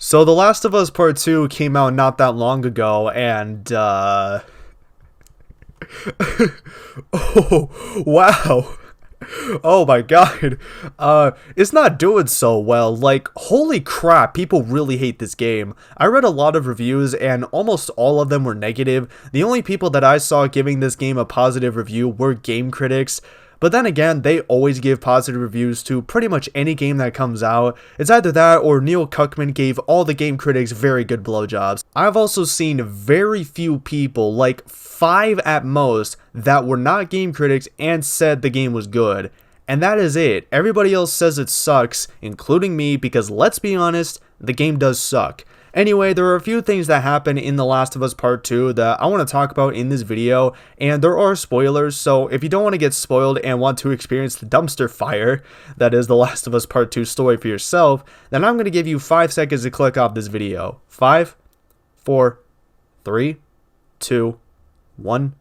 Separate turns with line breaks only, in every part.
So The Last of Us Part 2 came out not that long ago, and, oh, wow. Oh my god. It's not doing so well. Like, holy crap, people really hate this game. I read a lot of reviews, and almost all of them were negative. The only people that I saw giving this game a positive review were game critics. But then again, they always give positive reviews to pretty much any game that comes out. It's either that or Neil Cuckman gave all the game critics very good blowjobs. I've also seen very few people, like 5 at most, that were not game critics and said the game was good. And that is it. Everybody else says it sucks, including me, because let's be honest, the game does suck. Anyway, there are a few things that happen in The Last of Us Part 2 that I want to talk about in this video, and there are spoilers, so if you don't want to get spoiled and want to experience the dumpster fire that is The Last of Us Part 2 story for yourself, then I'm going to give you 5 seconds to click off this video. 5, 4, 3, 2, 1,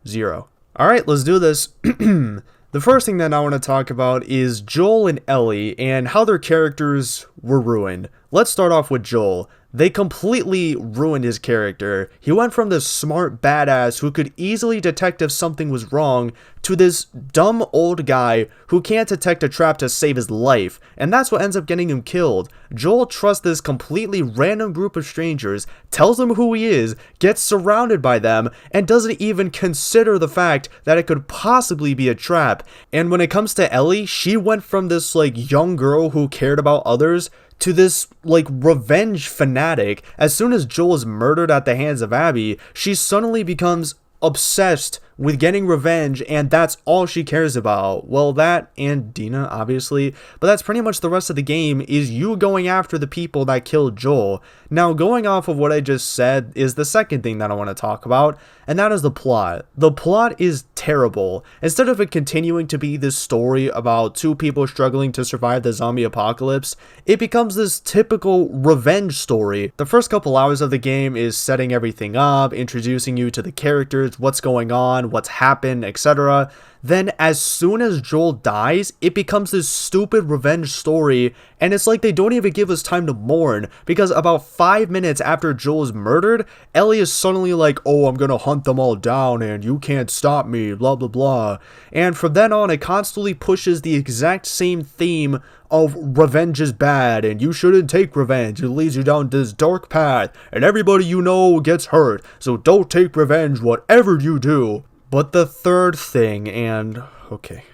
0. Alright, let's do this. The first thing that I want to talk about is Joel and Ellie and how their characters were ruined. Let's start off with Joel. They completely ruined his character. He went from this smart badass who could easily detect if something was wrong to this dumb old guy who can't detect a trap to save his life, and that's what ends up getting him killed. Joel trusts this completely random group of strangers, tells them who he is, gets surrounded by them, and doesn't even consider the fact that it could possibly be a trap. And when it comes to Ellie, she went from this young girl who cared about others to this revenge fanatic. As soon as Joel is murdered at the hands of Abby, she suddenly becomes obsessed with getting revenge, and that's all she cares about. Well, that and Dina, obviously, but that's pretty much the rest of the game, is you going after the people that killed Joel. Now, going off of what I just said is the second thing that I want to talk about, and that is the plot. The plot is terrible. Instead of it continuing to be this story about two people struggling to survive the zombie apocalypse, it becomes this typical revenge story. The first couple hours of the game is setting everything up, introducing you to the characters, what's going on, what's happened, etc. Then as soon as Joel dies, it becomes this stupid revenge story, and it's like they don't even give us time to mourn, because about 5 minutes after Joel is murdered, Ellie is suddenly like, oh, I'm gonna hunt them all down and you can't stop me, blah blah blah. And from then on, it constantly pushes the exact same theme of revenge is bad and you shouldn't take revenge, it leads you down this dark path and everybody you know gets hurt, so don't take revenge whatever you do. But the third thing, and okay,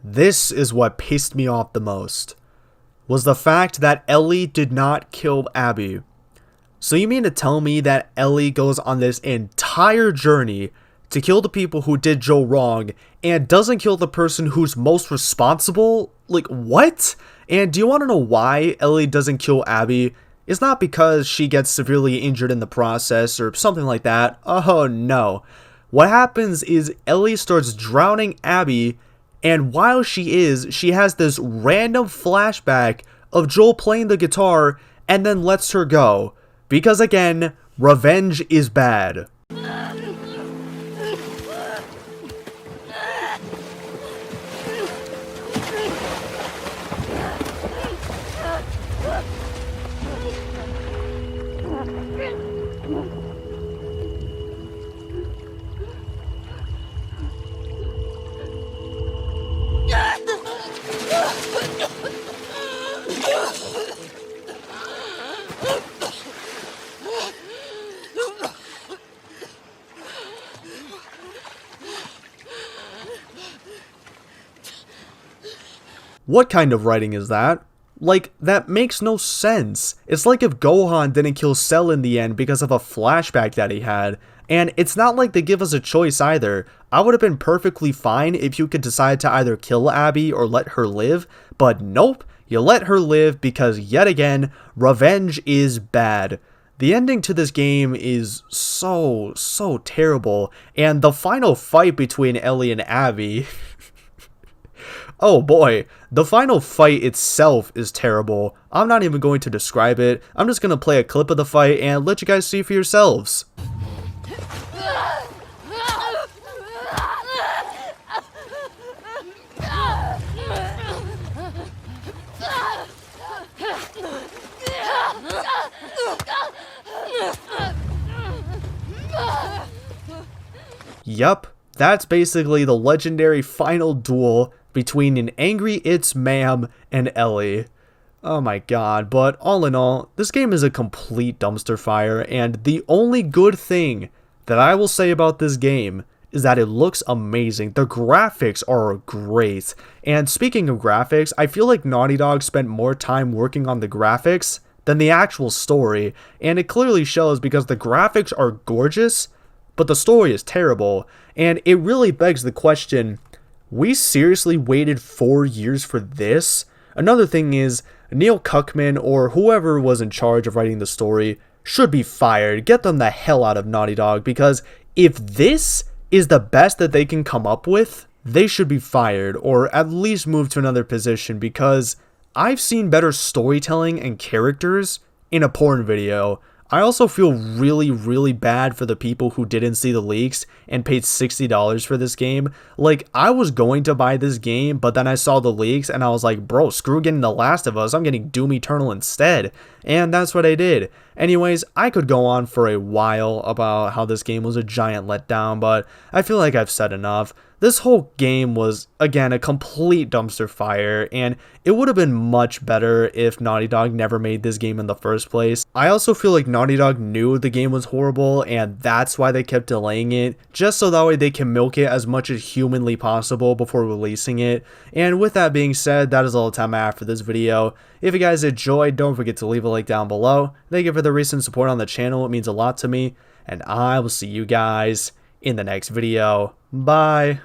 this is what pissed me off the most, was the fact that Ellie did not kill Abby. So you mean to tell me that Ellie goes on this entire journey to kill the people who did Joel wrong and doesn't kill the person who's most responsible? Like, what? And do you want to know why Ellie doesn't kill Abby? It's not because she gets severely injured in the process or something like that. Oh no. What happens is Ellie starts drowning Abby, and while she has this random flashback of Joel playing the guitar and then lets her go. Because again, revenge is bad. What kind of writing is that? Like, that makes no sense. It's like if Gohan didn't kill Cell in the end because of a flashback that he had. And it's not like they give us a choice either. I would have been perfectly fine if you could decide to either kill Abby or let her live, but nope, you let her live because yet again, revenge is bad. The ending to this game is so terrible, and the final fight between Ellie and Abby oh boy, the final fight itself is terrible. I'm not even going to describe it. I'm just going to play a clip of the fight and let you guys see for yourselves. Yup, that's basically the legendary final duel between an angry It's Ma'am and Ellie. Oh my god, but all in all, this game is a complete dumpster fire, and the only good thing that I will say about this game is that it looks amazing. The graphics are great. And speaking of graphics, I feel like Naughty Dog spent more time working on the graphics than the actual story, and it clearly shows because the graphics are gorgeous, but the story is terrible, and it really begs the question, we seriously waited 4 years for this? Another thing is, Neil Cuckman or whoever was in charge of writing the story should be fired. Get them the hell out of Naughty Dog, because if this is the best that they can come up with, they should be fired or at least move to another position, because I've seen better storytelling and characters in a porn video. I also feel really bad for the people who didn't see the leaks and paid $60 for this game. Like, I was going to buy this game, but then I saw the leaks and I was like, bro, screw getting The Last of Us, I'm getting Doom Eternal instead. And that's what I did. Anyways, I could go on for a while about how this game was a giant letdown, but I feel like I've said enough. This whole game was, again, a complete dumpster fire, and it would have been much better if Naughty Dog never made this game in the first place. I also feel like Naughty Dog knew the game was horrible, and that's why they kept delaying it, just so that way they can milk it as much as humanly possible before releasing it. And with that being said, that is all the time I have for this video. If you guys enjoyed, don't forget to leave a like down below. Thank you for the recent support on the channel, it means a lot to me, and I will see you guys in the next video. Bye!